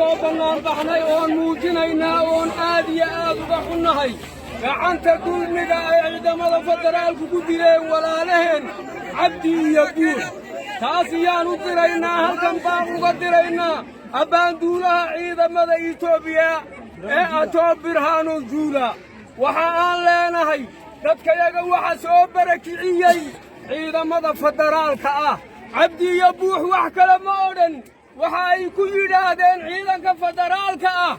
soo bannaan baxnay oon muujinaynaa oon aad iyo aad uga xunnahay gacanta dulmiga ay ciidamada federaalku ku dileen walaalaheen cabdi iyo buux taas iyaan u diraynaa halkan baan uga diraynaa abbaanduulaha ciidamada Itoobiya ee Atoo Birhaanu Juula waxa aan leenahay dadkayaga waxa soo barakiciyey ciidamada federaalka ah cabdi iyo buux wax kale ma odhan waxa ay ku yidhaahdeen ciidanka federaalka ah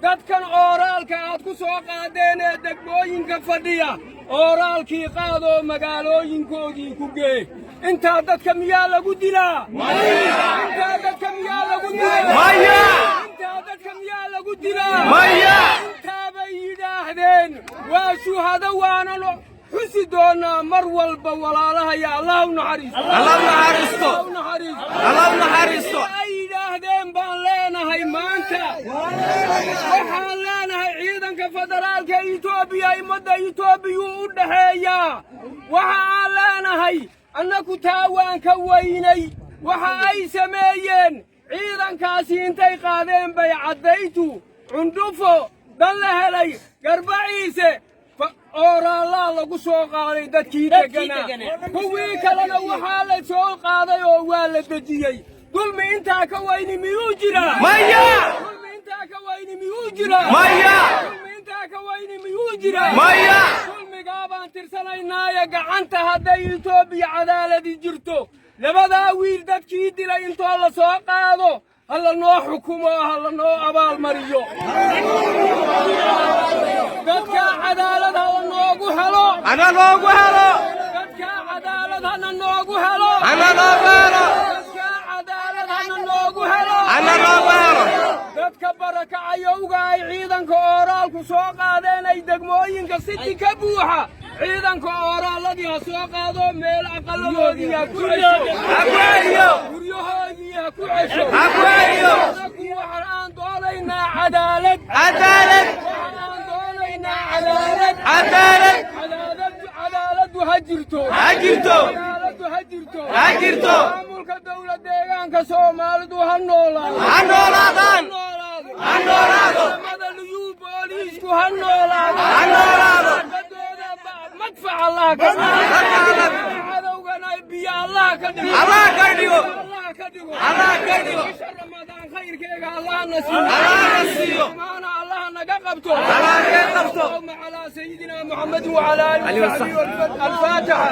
dadkan ooraalka aad ku soo qaadeen ee degmooyinka fadhiya ooraalkii qaadoo magaalooyinkoodii ku gee intaa dadka miyaa lagu dilaa intaa dadka miyaa lagu dilaa intaa dadka miyaa lagu dilaa intaa bay yidhaahdeen waa shuhado waana xusi doonaa mar walba walaalahaya allah u naxariisto ay yidhaahdeen baan leenahay maanta waxaan leenahay ciidanka federaalka Itoobiya ummadda Itoobiya u dhaxeeyaa waxa aan leenahay annagu taawaan ka weynay waxa ay sameeyeen ciidankaasi intay qaadeen bay caddaytu cundufo dan la helay garbaciise ooraalaa lagu soo qaaday dadkii deganaa kuwii kalena waxaa la soo qaaday oo waa la dejiyey dulmi intaa ka weyni miyuu jiraa maya dulmi intaa ka weyni miyuu jiraa maya dulmi intaa ka weyni miyuu jiraa maya dulmigaa baan tirsanaynaaye gacanta hadday Itoobiya cadaaladi jirto labadaa wiil dadkii dilay intoo la soo qaado halla noo xukumo halla noo abaalmariyo dadka cadaalad halla noogu helo ana noogu helo dadka cadaalad hana noogu helo ana noogu helo dadka cadaalad hana noogu helo ana noogu helo dadka barakacayowga ay ciidanka ooraalku soo qaadeen ay degmooyinka city ka buuxa ciidanka ooraaladii ha soo qaado meel aqaladoodii ha ku cesho guryahoodii ha ku cesho waxaan doonaynaa cadaalad cadaaladdu ha jirto maamulka dawlad deegaanka Soomaalidu ha noolaadaan ciidamada liyuu booliisku ha noolaadaan madfac Allah ka cadowgana biyo Allah ka dhigo Ramadaan khayrkeega Allah nasiiyo maana Allah naga qabto على سيدنا محمد وعلى آله وصحبه الفاتحة